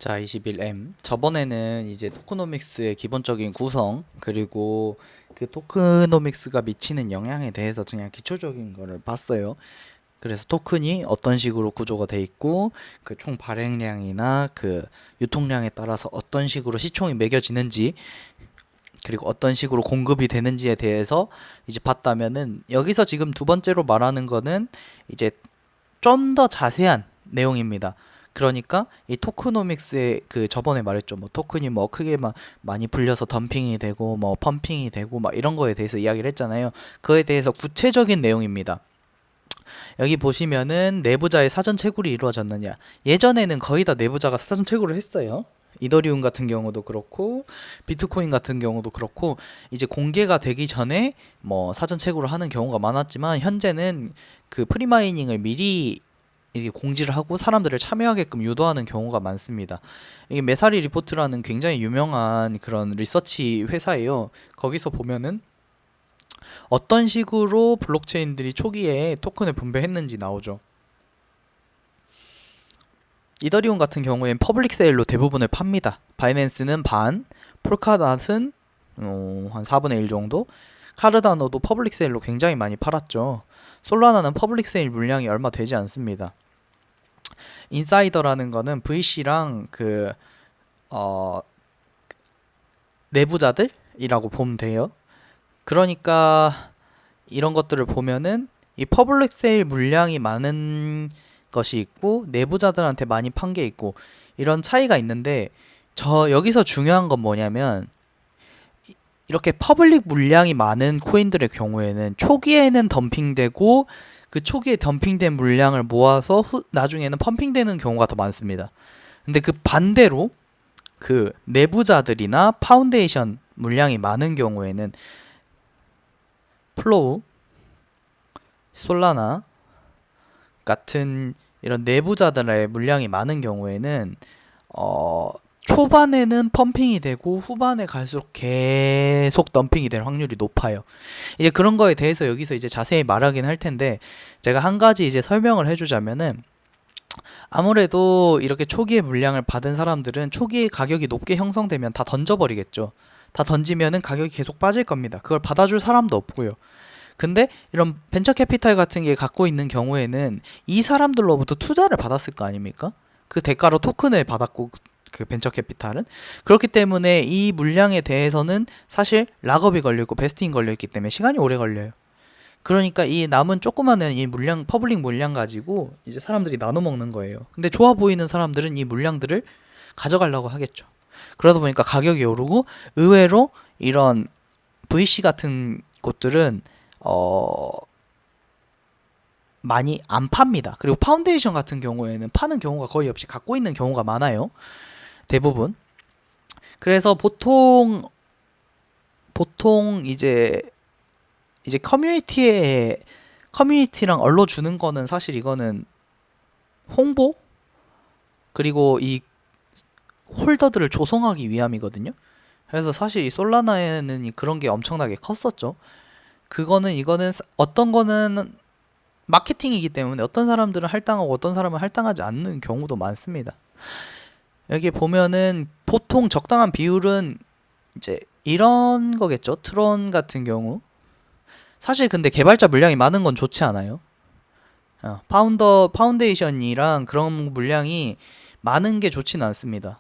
자, 21M. 저번에는 이제 토크노믹스의 기본적인 구성, 그리고 그 토크노믹스가 미치는 영향에 대해서 그냥 기초적인 거를 봤어요. 그래서 토큰이 어떤 식으로 구조가 돼 있고, 그 총 발행량이나 그 유통량에 따라서 어떤 식으로 시총이 매겨지는지, 그리고 어떤 식으로 공급이 되는지에 대해서 이제 봤다면은, 여기서 지금 두 번째로 말하는 거는 이제 좀 더 자세한 내용입니다. 그러니까 이 토크노믹스의 그 저번에 말했죠. 뭐 토큰이 뭐 크게 막 많이 불려서 덤핑이 되고 뭐 펌핑이 되고 막 이런 거에 대해서 이야기를 했잖아요. 그에 대해서 구체적인 내용입니다. 여기 보시면은 내부자의 사전 채굴이 이루어졌느냐. 예전에는 거의 다 내부자가 사전 채굴을 했어요. 이더리움 같은 경우도 그렇고 비트코인 같은 경우도 그렇고 이제 공개가 되기 전에 뭐 사전 채굴을 하는 경우가 많았지만 현재는 그 프리마이닝을 미리 이게 공지를 하고 사람들을 참여하게끔 유도하는 경우가 많습니다. 이게 메사리 리포트라는 굉장히 유명한 그런 리서치 회사예요. 거기서 보면은 어떤 식으로 블록체인들이 초기에 토큰을 분배했는지 나오죠. 이더리움 같은 경우엔 퍼블릭 세일로 대부분을 팝니다. 바이낸스는 반, 폴카닷은 한 4분의 1 정도, 카르다노도 퍼블릭 세일로 굉장히 많이 팔았죠. 솔라나는 퍼블릭 세일 물량이 얼마 되지 않습니다. 인사이더라는 거는 VC랑 그 내부자들이라고 보면 돼요. 그러니까 이런 것들을 보면은 이 퍼블릭 세일 물량이 많은 것이 있고 내부자들한테 많이 판 게 있고 이런 차이가 있는데 저 여기서 중요한 건 뭐냐면 이렇게 퍼블릭 물량이 많은 코인들의 경우에는 초기에는 덤핑되고 그 초기에 덤핑된 물량을 모아서 나중에는 펌핑되는 경우가 더 많습니다. 근데 그 반대로 그 내부자들이나 파운데이션 물량이 많은 경우에는 플로우, 솔라나 같은 이런 내부자들의 물량이 많은 경우에는 초반에는 펌핑이 되고 후반에 갈수록 계속 덤핑이 될 확률이 높아요. 이제 그런 거에 대해서 여기서 이제 자세히 말하긴 할 텐데 제가 한 가지 이제 설명을 해주자면은 아무래도 이렇게 초기에 물량을 받은 사람들은 초기에 가격이 높게 형성되면 다 던져버리겠죠. 다 던지면은 가격이 계속 빠질 겁니다. 그걸 받아줄 사람도 없고요. 근데 이런 벤처 캐피탈 같은 게 갖고 있는 경우에는 이 사람들로부터 투자를 받았을 거 아닙니까? 그 대가로 토큰을 받았고 그 벤처 캐피탈은 그렇기 때문에 이 물량에 대해서는 사실 락업이 걸려있고 베스팅이 걸려있기 때문에 시간이 오래 걸려요. 그러니까 이 남은 조그마한 이 물량 퍼블릭 물량 가지고 이제 사람들이 나눠 먹는 거예요. 근데 좋아 보이는 사람들은 이 물량들을 가져가려고 하겠죠. 그러다 보니까 가격이 오르고 의외로 이런 VC 같은 곳들은 많이 안 팝니다. 그리고 파운데이션 같은 경우에는 파는 경우가 거의 없이 갖고 있는 경우가 많아요. 대부분. 그래서 보통 이제 커뮤니티랑 얼로 주는 거는 사실 이거는 홍보 그리고 이 홀더들을 조성하기 위함이거든요. 그래서 사실 이 솔라나에는 그런 게 엄청나게 컸었죠. 이거는 어떤 거는 마케팅이기 때문에 어떤 사람들은 할당하고 어떤 사람은 할당하지 않는 경우도 많습니다. 여기 보면은 보통 적당한 비율은 이제 이런 거겠죠. 트론 같은 경우. 사실 근데 개발자 물량이 많은 건 좋지 않아요. 파운데이션이랑 그런 물량이 많은 게 좋지는 않습니다.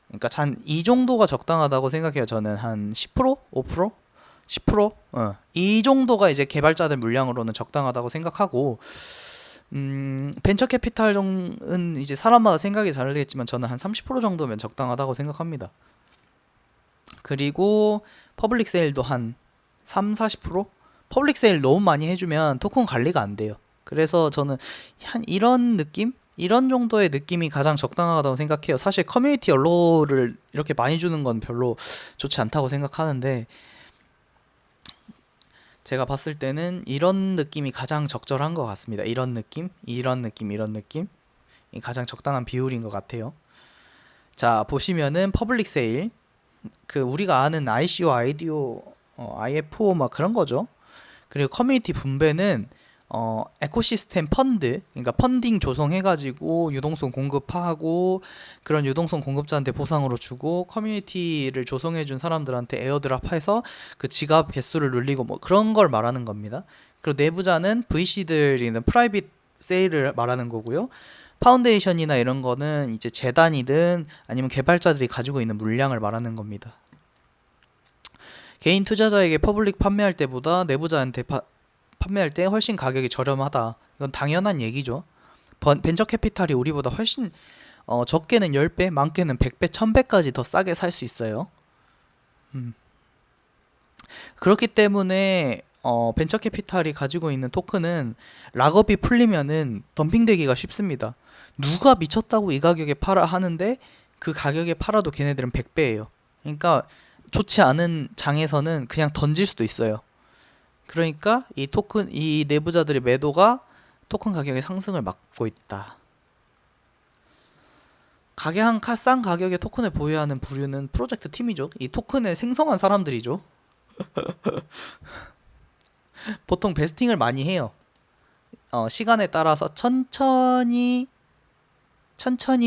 그러니까 한 이 정도가 적당하다고 생각해요. 저는 한 10%? 5%? 10%? 이 정도가 이제 개발자들 물량으로는 적당하다고 생각하고 벤처 캐피탈은 이제 사람마다 생각이 다르겠지만 저는 한 30% 정도면 적당하다고 생각합니다. 그리고 퍼블릭 세일도 한 3, 40%? 퍼블릭 세일 너무 많이 해주면 토큰 관리가 안 돼요. 그래서 저는 한 이런 느낌? 이런 정도의 느낌이 가장 적당하다고 생각해요. 사실 커뮤니티 연로를 이렇게 많이 주는 건 별로 좋지 않다고 생각하는데 제가 봤을 때는 이런 느낌이 가장 적절한 것 같습니다. 이런 느낌, 이런 느낌, 이런 느낌 이 가장 적당한 비율인 것 같아요. 자, 보시면은 퍼블릭 세일 그 우리가 아는 ICO, IDO, IFO 막 그런 거죠. 그리고 커뮤니티 분배는 에코시스템 펀드, 그러니까 펀딩 조성해가지고 유동성 공급하고 그런 유동성 공급자한테 보상으로 주고 커뮤니티를 조성해준 사람들한테 에어드랍해서 그 지갑 개수를 늘리고 뭐 그런 걸 말하는 겁니다. 그리고 내부자는 VC들이는 프라이빗 세일을 말하는 거고요. 파운데이션이나 이런 거는 이제 재단이든 아니면 개발자들이 가지고 있는 물량을 말하는 겁니다. 개인 투자자에게 퍼블릭 판매할 때보다 내부자한테 판매할 때 훨씬 가격이 저렴하다. 이건 당연한 얘기죠. 벤처 캐피탈이 우리보다 훨씬 적게는 10배, 많게는 100배, 1000배까지 더 싸게 살 수 있어요. 그렇기 때문에 벤처 캐피탈이 가지고 있는 토큰은 락업이 풀리면은 덤핑되기가 쉽습니다. 누가 미쳤다고 이 가격에 팔아 하는데 그 가격에 팔아도 걔네들은 100배예요. 그러니까 좋지 않은 장에서는 그냥 던질 수도 있어요. 그러니까 이 내부자들의 매도가 토큰 가격의 상승을 막고 있다. 싼 가격에 토큰을 보유하는 부류는 프로젝트 팀이죠. 이 토큰을 생성한 사람들이죠. 보통 베스팅을 많이 해요. 시간에 따라서 천천히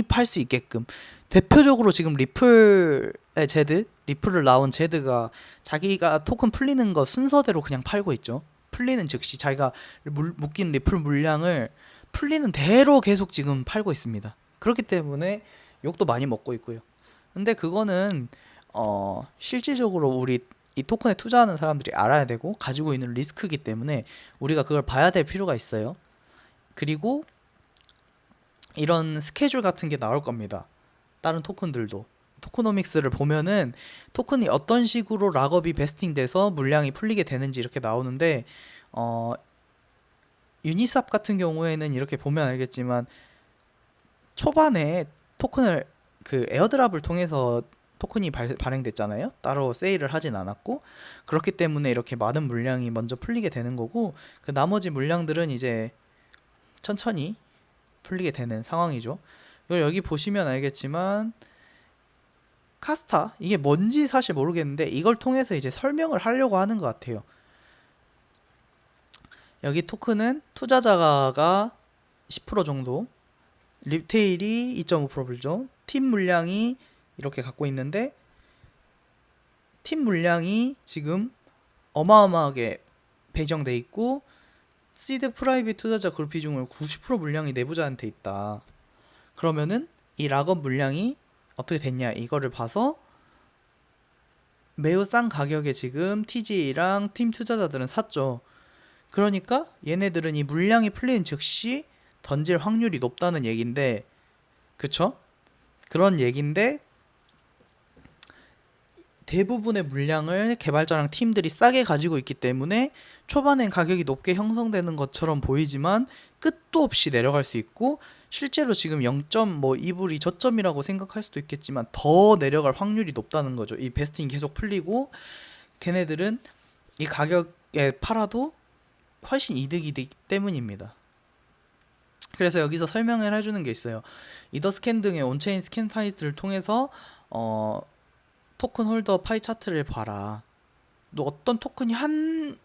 팔 수 있게끔. 대표적으로 지금 리플을 나온 제드가 자기가 토큰 풀리는 거 순서대로 그냥 팔고 있죠. 풀리는 즉시 자기가 묶인 리플 물량을 풀리는 대로 계속 지금 팔고 있습니다. 그렇기 때문에 욕도 많이 먹고 있고요. 근데 그거는 실질적으로 우리 이 토큰에 투자하는 사람들이 알아야 되고 가지고 있는 리스크이기 때문에 우리가 그걸 봐야 될 필요가 있어요. 그리고 이런 스케줄 같은 게 나올 겁니다. 다른 토큰들도. 토크노믹스를 보면은 토큰이 어떤 식으로 락업이 베스팅돼서 물량이 풀리게 되는지 이렇게 나오는데 유니스왑 같은 경우에는 이렇게 보면 알겠지만 초반에 토큰을 그 에어드랍을 통해서 토큰이 발행됐잖아요. 따로 세일을 하진 않았고 그렇기 때문에 이렇게 많은 물량이 먼저 풀리게 되는 거고 그 나머지 물량들은 이제 천천히 풀리게 되는 상황이죠. 이걸 여기 보시면 알겠지만 카스타 이게 뭔지 사실 모르겠는데 이걸 통해서 이제 설명을 하려고 하는 것 같아요. 여기 토큰은 투자자가 10% 정도, 리테일이 2.5% 불죠. 팀 물량이 이렇게 갖고 있는데 팀 물량이 지금 어마어마하게 배정돼 있고 시드 프라이빗 투자자 그룹 비중을 90% 물량이 내부자한테 있다. 그러면은 이 락업 물량이 어떻게 됐냐 이거를 봐서 매우 싼 가격에 지금 TGA랑 팀 투자자들은 샀죠. 그러니까 얘네들은 이 물량이 풀리는 즉시 던질 확률이 높다는 얘긴데 그쵸? 그런 얘긴데 대부분의 물량을 개발자랑 팀들이 싸게 가지고 있기 때문에 초반엔 가격이 높게 형성되는 것처럼 보이지만 끝도 없이 내려갈 수 있고 실제로 지금 0.2불이 저점이라고 생각할 수도 있겠지만 더 내려갈 확률이 높다는 거죠. 이 베스팅이 계속 풀리고 걔네들은 이 가격에 팔아도 훨씬 이득이기 때문입니다. 그래서 여기서 설명을 해주는 게 있어요. 이더스캔 등의 온체인 스캔 사이트를 통해서 토큰 홀더 파이 차트를 봐라. 너 어떤 토큰이 한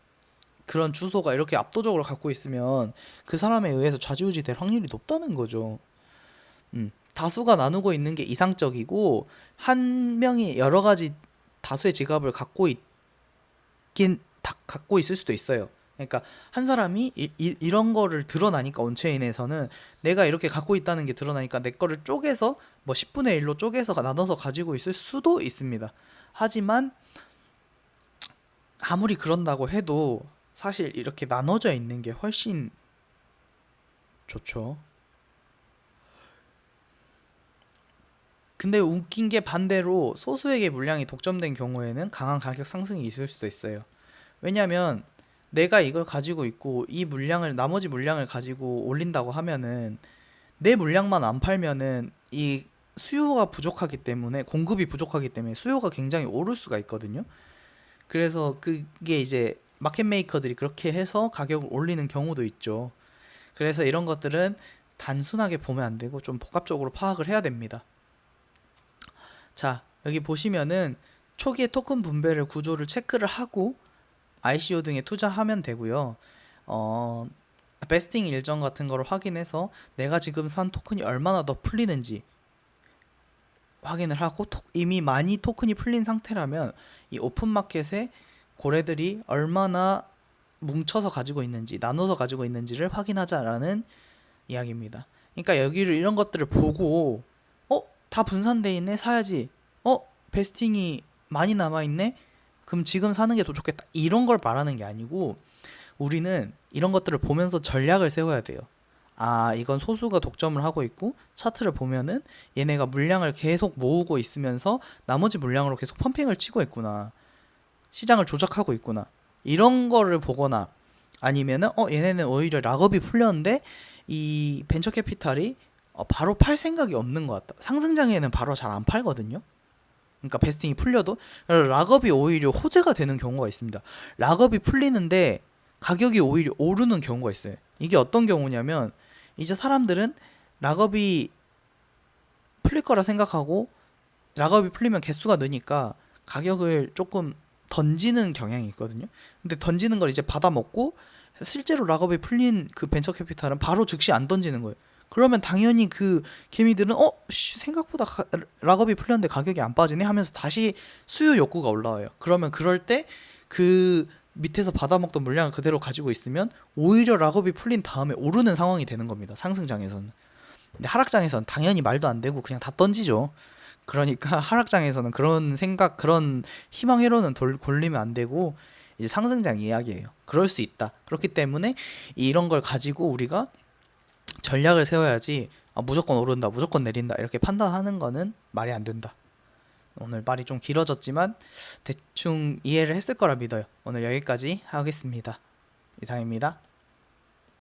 그런 주소가 이렇게 압도적으로 갖고 있으면 그 사람에 의해서 좌지우지 될 확률이 높다는 거죠. 다수가 나누고 있는 게 이상적이고 한 명이 여러 가지 다수의 지갑을 갖고 있을 수도 있어요. 그러니까 한 사람이 이런 거를 드러나니까 온체인에서는 내가 이렇게 갖고 있다는 게 드러나니까 내 거를 쪼개서 뭐 10분의 1로 쪼개서 나눠서 가지고 있을 수도 있습니다. 하지만 아무리 그런다고 해도 사실 이렇게 나눠져 있는 게 훨씬 좋죠. 근데 웃긴 게 반대로 소수에게 물량이 독점된 경우에는 강한 가격 상승이 있을 수도 있어요. 왜냐면 내가 이걸 가지고 있고 이 물량을 나머지 물량을 가지고 올린다고 하면은 내 물량만 안 팔면은 이 수요가 부족하기 때문에 공급이 부족하기 때문에 수요가 굉장히 오를 수가 있거든요. 그래서 그게 이제 마켓 메이커들이 그렇게 해서 가격을 올리는 경우도 있죠. 그래서 이런 것들은 단순하게 보면 안 되고 좀 복합적으로 파악을 해야 됩니다. 자, 여기 보시면은 초기에 토큰 분배를 구조를 체크를 하고 ICO 등에 투자하면 되고요. 베스팅 일정 같은 거를 확인해서 내가 지금 산 토큰이 얼마나 더 풀리는지 확인을 하고 이미 많이 토큰이 풀린 상태라면 이 오픈마켓에 고래들이 얼마나 뭉쳐서 가지고 있는지 나눠서 가지고 있는지를 확인하자라는 이야기입니다. 그러니까 여기를 이런 것들을 보고 다 분산돼 있네 사야지. 베스팅이 많이 남아 있네. 그럼 지금 사는 게 더 좋겠다. 이런 걸 말하는 게 아니고 우리는 이런 것들을 보면서 전략을 세워야 돼요. 아, 이건 소수가 독점을 하고 있고 차트를 보면은 얘네가 물량을 계속 모으고 있으면서 나머지 물량으로 계속 펌핑을 치고 있구나. 시장을 조작하고 있구나. 이런 거를 보거나 아니면은 얘네는 오히려 락업이 풀렸는데 이 벤처 캐피탈이 바로 팔 생각이 없는 것 같다. 상승장에는 바로 잘 안 팔거든요. 그러니까 베스팅이 풀려도 락업이 오히려 호재가 되는 경우가 있습니다. 락업이 풀리는데 가격이 오히려 오르는 경우가 있어요. 이게 어떤 경우냐면 이제 사람들은 락업이 풀릴 거라 생각하고 락업이 풀리면 개수가 느니까 가격을 조금 던지는 경향이 있거든요. 근데 던지는 걸 이제 받아먹고 실제로 락업이 풀린 그 벤처 캐피탈은 바로 즉시 안 던지는 거예요. 그러면 당연히 그 개미들은 생각보다 락업이 풀렸는데 가격이 안 빠지네 하면서 다시 수요 욕구가 올라와요. 그러면 그럴 때 그 밑에서 받아먹던 물량을 그대로 가지고 있으면 오히려 락업이 풀린 다음에 오르는 상황이 되는 겁니다. 상승장에서는. 근데 하락장에서는 당연히 말도 안 되고 그냥 다 던지죠. 그러니까 하락장에서는 그런 생각, 그런 희망회로는 돌리면 안 되고 이제 상승장 이야기예요. 그럴 수 있다. 그렇기 때문에 이런 걸 가지고 우리가 전략을 세워야지 무조건 오른다, 무조건 내린다 이렇게 판단하는 거는 말이 안 된다. 오늘 말이 좀 길어졌지만 대충 이해를 했을 거라 믿어요. 오늘 여기까지 하겠습니다. 이상입니다.